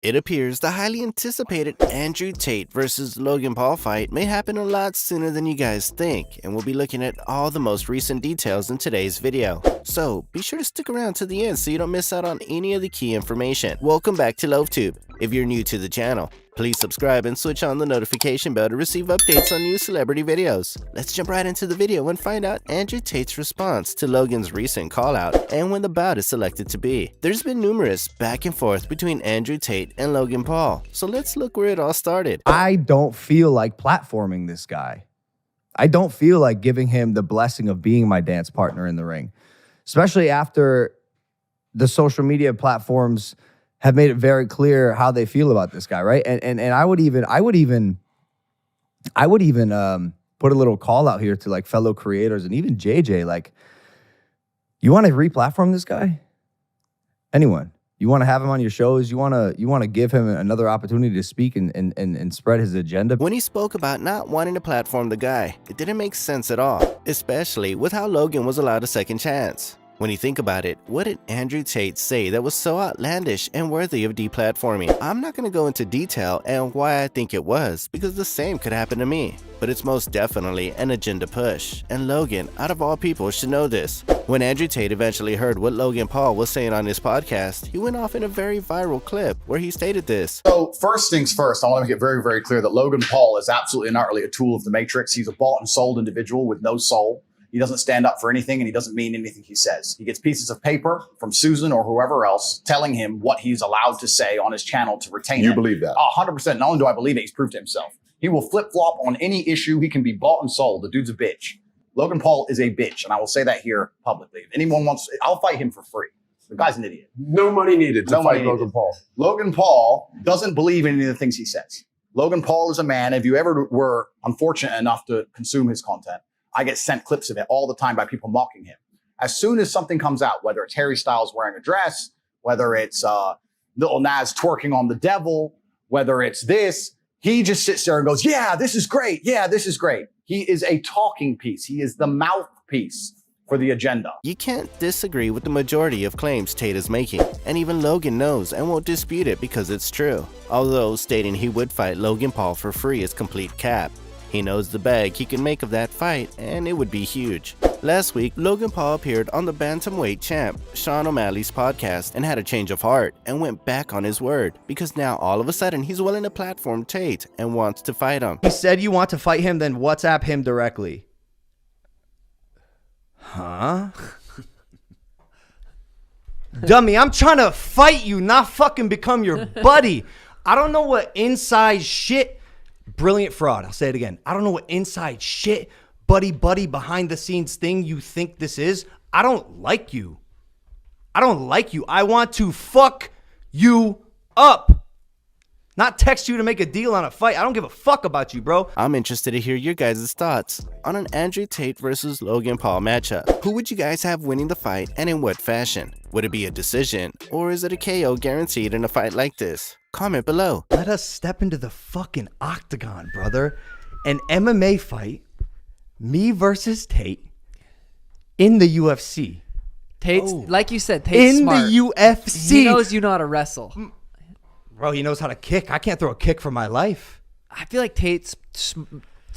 It appears the highly anticipated Andrew Tate versus Logan Paul fight may happen a lot sooner than you guys think, and we'll be looking at all the most recent details in today's video. So be sure to stick around to the end so you don't miss out on any of the key information. Welcome back to LoveTube. If you're new to the channel, please subscribe and switch on the notification bell to receive updates on new celebrity videos. Let's jump right into the video and find out Andrew Tate's response to Logan's recent call-out and when the bout is selected to be. There's been numerous back and forth between Andrew Tate and Logan Paul, so let's look where it all started. I don't feel like platforming this guy. I don't feel like giving him the blessing of being my dance partner in the ring, especially after the social media platforms have made it very clear how they feel about this guy, right? And I would even put a little call out here to like fellow creators and even JJ, like, you want to re-platform this guy? Anyone? You want to have him on your shows? You want to give him another opportunity to speak and spread his agenda? When he spoke about not wanting to platform the guy, it didn't make sense at all, especially with how Logan was allowed a second chance. When you think about it, what did Andrew Tate say that was so outlandish and worthy of deplatforming? I'm not going to go into detail and why I think it was, because the same could happen to me. But it's most definitely an agenda push, and Logan, out of all people, should know this. When Andrew Tate eventually heard what Logan Paul was saying on his podcast, he went off in a very viral clip where he stated this. So first things first, I want to make it very, very clear that Logan Paul is absolutely and utterly a tool of the Matrix. He's a bought and sold individual with no soul. He doesn't stand up for anything, and he doesn't mean anything he says. He gets pieces of paper from Susan or whoever else telling him what he's allowed to say on his channel to retain it. You believe that? 100%. Not only do I believe it, he's proved it himself. He will flip-flop on any issue. He can be bought and sold. The dude's a bitch. Logan Paul is a bitch, and I will say that here publicly. If anyone wants, I'll fight him for free. The guy's an idiot. No money needed to fight Logan Paul. Logan Paul doesn't believe in any of the things he says. Logan Paul is a man, if you ever were unfortunate enough to consume his content, I get sent clips of it all the time by people mocking him. As soon as something comes out, whether it's Harry Styles wearing a dress, whether it's Lil Nas twerking on the devil, whether it's this, he just sits there and goes, yeah, this is great. Yeah, this is great. He is a talking piece. He is the mouthpiece for the agenda. You can't disagree with the majority of claims Tate is making, and even Logan knows and won't dispute it because it's true. Although stating he would fight Logan Paul for free is complete cap. He knows the bag he can make of that fight, and it would be huge. Last week, Logan Paul appeared on the bantamweight champ Sean O'Malley's podcast and had a change of heart and went back on his word, because now all of a sudden he's willing to platform Tate and wants to fight him. He said you want to fight him, then WhatsApp him directly. Huh? Dummy, I'm trying to fight you, not fucking become your buddy. I don't know what inside shit. Brilliant fraud. I'll say it again. I don't know what inside shit, buddy, behind the scenes thing you think this is. I don't like you. I don't like you. I want to fuck you up. Not text you to make a deal on a fight. I don't give a fuck about you, bro. I'm interested to hear your guys' thoughts on an Andrew Tate versus Logan Paul matchup. Who would you guys have winning the fight, and in what fashion? Would it be a decision, or is it a KO guaranteed in a fight like this? Comment below. Let us step into the fucking octagon, brother. An MMA fight, me versus Tate, in the UFC. Tate's, like you said, Tate's in smart. the UFC. He knows you know how to wrestle. Bro, he knows how to kick. I can't throw a kick for my life. I feel like Tate's...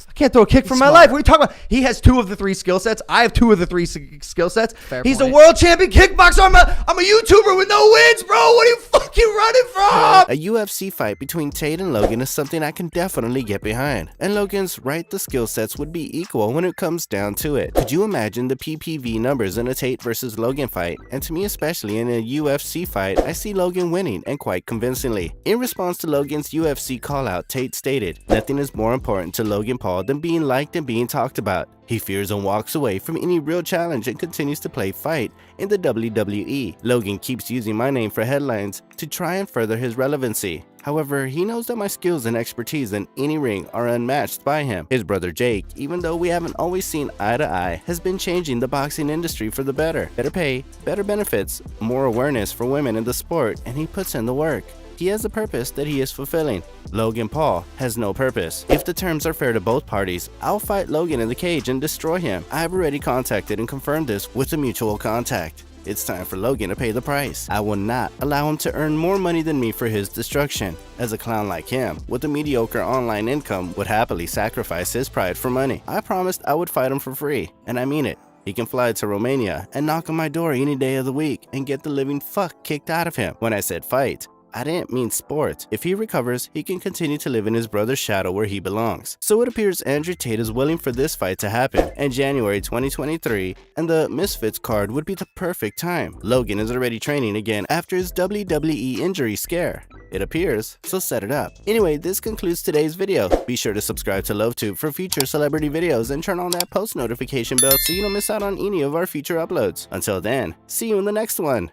I can't throw a kick for my life. What are you talking about? He has 2 of the 3 skill sets. I have 2 of the 3 skill sets. He's a world champion kickboxer. I'm a YouTuber with no wins, bro. What are you fucking running from? A UFC fight between Tate and Logan is something I can definitely get behind. And Logan's right, the skill sets would be equal when it comes down to it. Could you imagine the PPV numbers in a Tate versus Logan fight? And to me, especially in a UFC fight, I see Logan winning, and quite convincingly. In response to Logan's UFC call-out, Tate stated, "Nothing is more important to Logan Paul than being liked and being talked about. He fears and walks away from any real challenge and continues to play fight in the WWE. Logan keeps using my name for headlines to try and further his relevancy. However, he knows that my skills and expertise in any ring are unmatched by him. His brother Jake, even though we haven't always seen eye to eye, has been changing the boxing industry for the better. Better pay, better benefits, more awareness for women in the sport, and he puts in the work. He has a purpose that he is fulfilling. Logan Paul has no purpose. If the terms are fair to both parties, I'll fight Logan in the cage and destroy him. I have already contacted and confirmed this with a mutual contact. it's time for Logan to pay the price. I will not allow him to earn more money than me for his destruction, as a clown like him, with a mediocre online income, would happily sacrifice his pride for money. I promised I would fight him for free, and I mean it. He can fly to Romania and knock on my door any day of the week and get the living fuck kicked out of him. When I said fight, I didn't mean sport. If he recovers, he can continue to live in his brother's shadow where he belongs. So it appears Andrew Tate is willing for this fight to happen in January 2023, and the Misfits card would be the perfect time. Logan is already training again after his WWE injury scare, it appears, so set it up. Anyway, this concludes today's video. Be sure to subscribe to LoveTube for future celebrity videos and turn on that post notification bell so you don't miss out on any of our future uploads. Until then, see you in the next one.